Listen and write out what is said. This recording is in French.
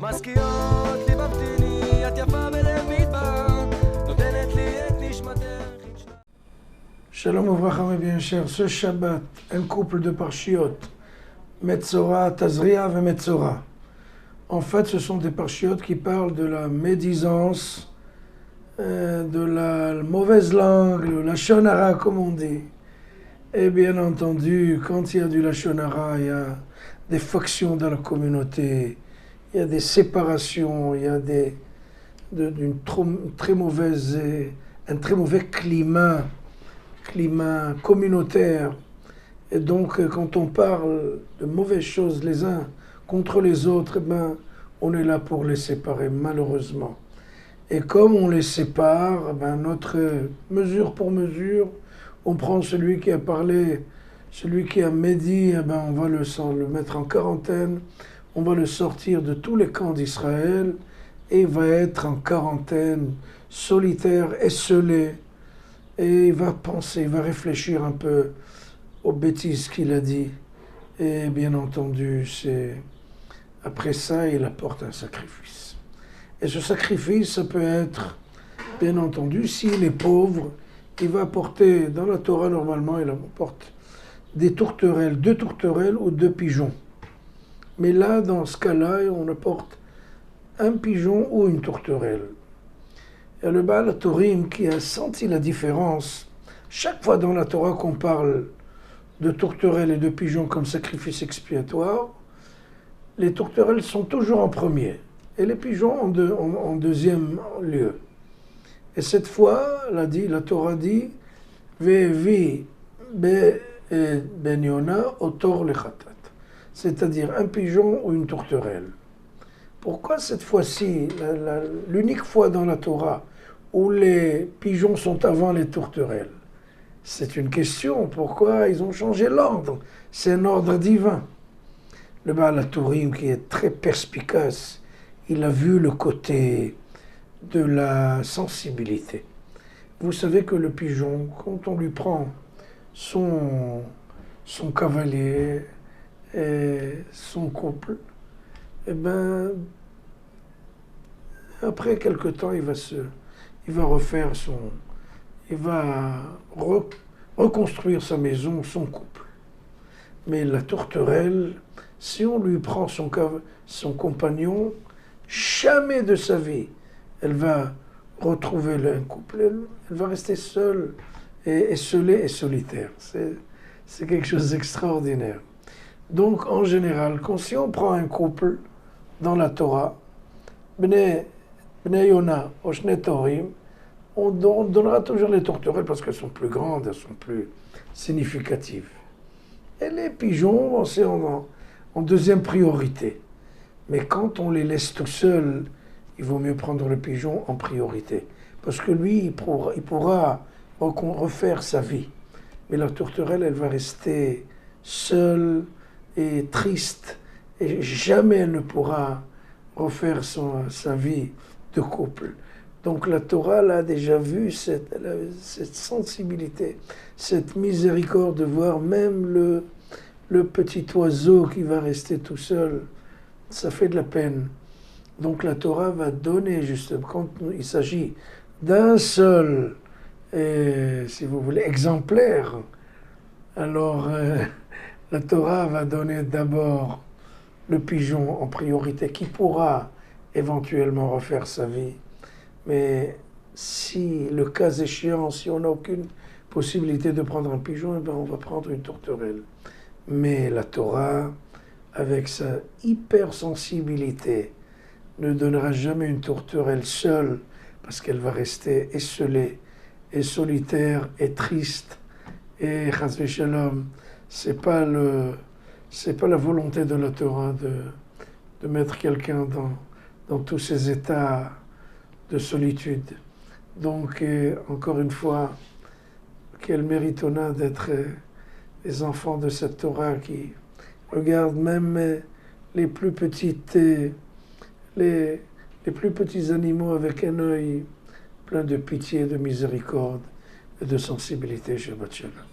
מזכירות לי במתיני, את יפה בלב מדבר, נותנת לי את נשמתך. Shalom Ouvracha mes bien chers, ce Shabbat, un couple de parshiot, Metzora, Tazria et Metzora. En fait, ce sont des parshiot qui parlent de la médisance, de la mauvaise langue, le lashon hara comme on dit. Et bien entendu, quand il y a du lashon hara, il y a des factions dans la communauté, il y a des séparations, il y a un très mauvais climat communautaire. Et donc, quand on parle de mauvaises choses les uns contre les autres, on est là pour les séparer, malheureusement. Et comme on les sépare, notre mesure pour mesure, on prend celui qui a parlé, celui qui a médit, on va le mettre en quarantaine, on va le sortir de tous les camps d'Israël et il va être en quarantaine, solitaire, esseulé. Et il va penser, il va réfléchir un peu aux bêtises qu'il a dit. Et bien entendu, après ça, il apporte un sacrifice. Et ce sacrifice, ça peut être, bien entendu, s'il est pauvre, il va apporter, dans la Torah, normalement, il apporte des tourterelles, 2 tourterelles ou 2 pigeons. Mais là, dans ce cas-là, on apporte un pigeon ou une tourterelle. Il y a le Baal HaTurim qui a senti la différence. Chaque fois dans la Torah qu'on parle de tourterelles et de pigeons comme sacrifice expiatoire, les tourterelles sont toujours en premier et les pigeons en deuxième lieu. Et cette fois, la Torah dit Ve'evi ben Yona otor lechatat, c'est-à-dire un pigeon ou une tourterelle. Pourquoi cette fois-ci, l'unique fois dans la Torah où les pigeons sont avant les tourterelles? C'est une question. Pourquoi ils ont changé l'ordre? C'est un ordre divin. Le Baal HaTurim, qui est très perspicace, il a vu le côté de la sensibilité. Vous savez que le pigeon, quand on lui prend son cavalier et son couple, après quelque temps, il va reconstruire sa maison, son couple. Mais la tourterelle, si on lui prend son compagnon, jamais de sa vie, elle va retrouver un couple. Elle va rester seule, et esseulée et solitaire. C'est quelque chose d'extraordinaire. Donc, en général, si on prend un couple dans la Torah, Bnei Yona, Oshne Torim, on donnera toujours les tourterelles parce qu'elles sont plus grandes, elles sont plus significatives. Et les pigeons, c'est en deuxième priorité. Mais quand on les laisse tout seuls, il vaut mieux prendre le pigeon en priorité. Parce que lui, il pourra refaire sa vie. Mais la tourterelle, elle va rester seule et triste. Et jamais elle ne pourra refaire sa vie de couple. Donc la Torah a déjà vu cette sensibilité, cette miséricorde de voir même le petit oiseau qui va rester tout seul. Ça fait de la peine. Donc la Torah va donner, justement, quand il s'agit d'un seul, si vous voulez, exemplaire, alors la Torah va donner d'abord le pigeon en priorité, qui pourra éventuellement refaire sa vie. Mais si, le cas échéant, si on n'a aucune possibilité de prendre un pigeon, on va prendre une tourterelle. Mais la Torah, avec sa hypersensibilité, ne donnera jamais une tourterelle seule, parce qu'elle va rester esseulée, et solitaire, et triste. Et chas v'shalom, c'est pas la volonté de la Torah de mettre quelqu'un dans tous ces états de solitude. Donc, encore une fois, quel mérite on a d'être les enfants de cette Torah qui regardent même les plus petites, les plus petits animaux avec un œil plein de pitié, de miséricorde et de sensibilité. Shabbat Shalom.